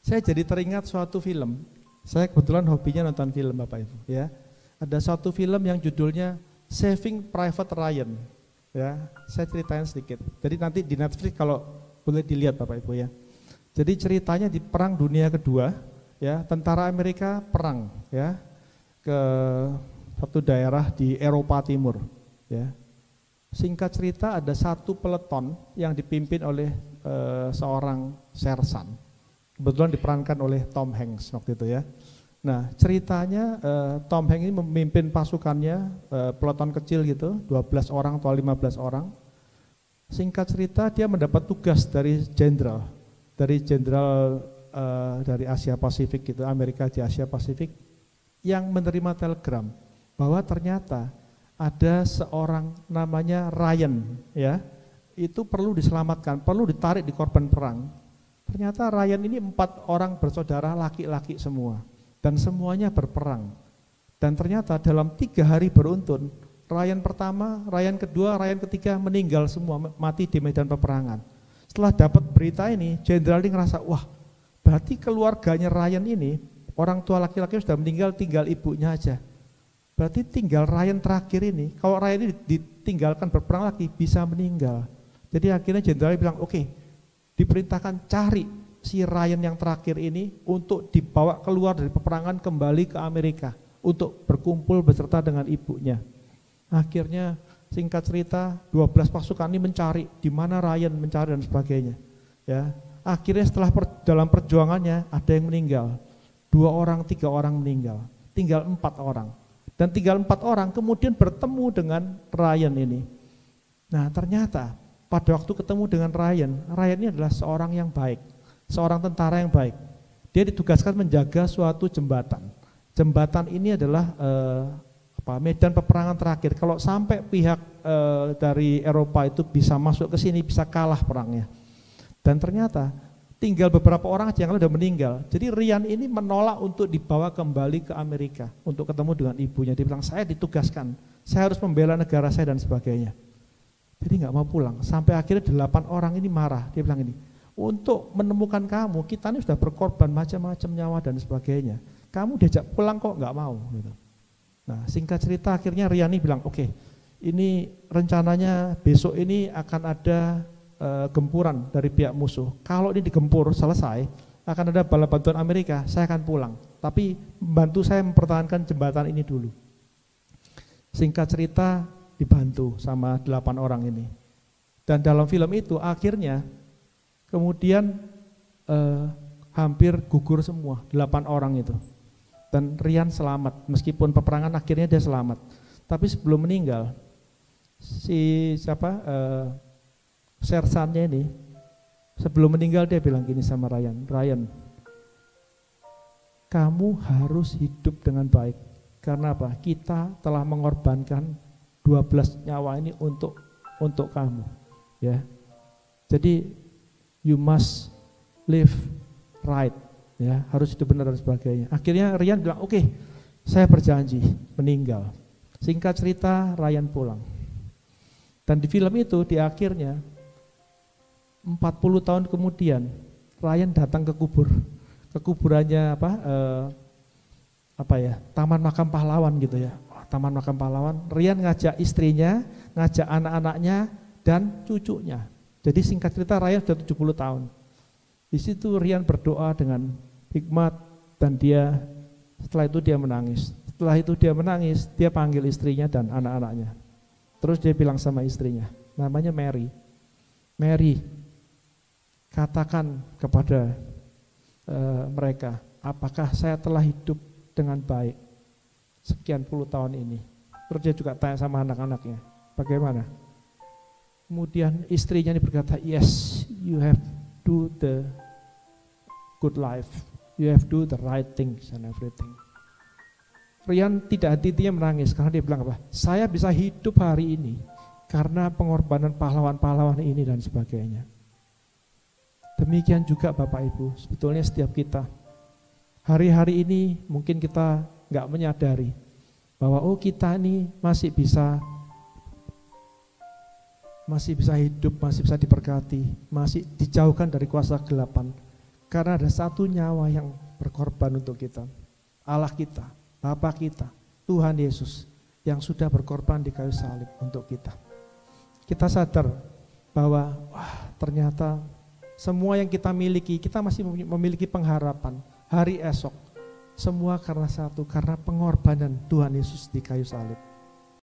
Saya jadi teringat suatu film. Saya kebetulan hobinya nonton film Bapak Ibu ya. Ada suatu film yang judulnya Saving Private Ryan. Ya, saya ceritain sedikit. Jadi nanti di Netflix kalau boleh dilihat Bapak Ibu ya. Jadi ceritanya di Perang Dunia Kedua ya, tentara Amerika perang ya ke satu daerah di Eropa Timur ya. Singkat cerita ada satu peleton yang dipimpin oleh seorang sersan. Kebetulan diperankan oleh Tom Hanks waktu itu ya. Nah ceritanya Tom Hanks ini memimpin pasukannya, peleton kecil gitu, 12 orang atau 15 orang. Singkat cerita dia mendapat tugas dari jenderal dari Asia Pasifik gitu, Amerika di Asia Pasifik, yang menerima telegram bahwa ternyata ada seorang namanya Ryan ya, itu perlu diselamatkan, perlu ditarik di korban perang. Ternyata Ryan ini 4 orang bersaudara laki-laki semua dan semuanya berperang. Dan ternyata dalam 3 hari beruntun, Ryan pertama, Ryan kedua, Ryan ketiga meninggal semua, mati di medan peperangan. Setelah dapat berita ini, jenderal ini ngerasa, wah berarti keluarganya Ryan ini, orang tua laki-laki sudah meninggal, tinggal ibunya aja. Berarti tinggal Ryan terakhir ini, kalau Ryan ini ditinggalkan berperang lagi, bisa meninggal. Jadi akhirnya jenderal bilang, oke, diperintahkan cari si Ryan yang terakhir ini untuk dibawa keluar dari peperangan kembali ke Amerika untuk berkumpul beserta dengan ibunya. Akhirnya singkat cerita 12 pasukan ini mencari di mana Ryan, mencari dan sebagainya. Ya, akhirnya setelah dalam perjuangannya ada yang meninggal, 2 orang, 3 orang meninggal, tinggal 4 orang. Dan tinggal 4 orang kemudian bertemu dengan Ryan ini. Nah ternyata pada waktu ketemu dengan Ryan ini adalah seorang yang baik, seorang tentara yang baik. Dia ditugaskan menjaga suatu jembatan. Jembatan ini adalah medan peperangan terakhir. Kalau sampai pihak dari Eropa itu bisa masuk ke sini, bisa kalah perangnya. Dan ternyata tinggal beberapa orang aja yang sudah meninggal. Jadi Ryan ini menolak untuk dibawa kembali ke Amerika untuk ketemu dengan ibunya. Dia bilang, saya ditugaskan, saya harus membela negara saya dan sebagainya. Jadi nggak mau pulang. Sampai akhirnya 8 orang ini marah. Dia bilang ini, untuk menemukan kamu, kita ini sudah berkorban macam-macam nyawa dan sebagainya. Kamu diajak pulang kok nggak mau. Gitu. Nah singkat cerita akhirnya Ryan ini bilang, oke, ini rencananya besok ini akan ada gempuran dari pihak musuh. Kalau ini digempur selesai, akan ada bala bantuan Amerika, saya akan pulang. Tapi bantu saya mempertahankan jembatan ini dulu. Singkat cerita dibantu sama 8 orang ini. Dan dalam film itu akhirnya kemudian hampir gugur semua 8 orang itu. Dan Ryan selamat, meskipun peperangan akhirnya dia selamat. Tapi sebelum meninggal, sersannya ini, sebelum meninggal dia bilang gini sama Ryan, kamu harus hidup dengan baik. Karena apa? Kita telah mengorbankan 12 nyawa ini untuk kamu, ya. Jadi you must live right, ya, harus hidup benar dan sebagainya. Akhirnya Ryan bilang, oke, saya berjanji meninggal. Singkat cerita Ryan pulang. Dan di film itu di akhirnya 40 tahun kemudian Ryan datang ke kuburannya Taman Makam Pahlawan gitu ya. Taman Makam Pahlawan. Ryan ngajak istrinya, ngajak anak-anaknya dan cucunya. Jadi singkat cerita Ryan sudah 70 tahun. Di situ Ryan berdoa dengan hikmat dan setelah itu dia menangis. Setelah itu dia menangis, dia panggil istrinya dan anak-anaknya. Terus dia bilang sama istrinya, namanya Mary. Mary, katakan kepada mereka, apakah saya telah hidup dengan baik sekian puluh tahun ini. Terus dia juga tanya sama anak-anaknya, bagaimana? Kemudian istrinya ini berkata, yes, you have do the good life, you have do the right things and everything. Ryan tidak henti-hentinya menangis karena dia bilang apa? Saya bisa hidup hari ini karena pengorbanan pahlawan-pahlawan ini dan sebagainya. Demikian juga Bapak Ibu, sebetulnya setiap kita. Hari-hari ini mungkin kita nggak menyadari bahwa kita ini masih bisa hidup, masih bisa diberkati, masih dijauhkan dari kuasa kegelapan. Karena ada satu nyawa yang berkorban untuk kita. Allah kita, Bapa kita, Tuhan Yesus yang sudah berkorban di kayu salib untuk kita. Kita sadar bahwa ternyata semua yang kita miliki, kita masih memiliki pengharapan hari esok. Semua karena satu, karena pengorbanan Tuhan Yesus di kayu salib.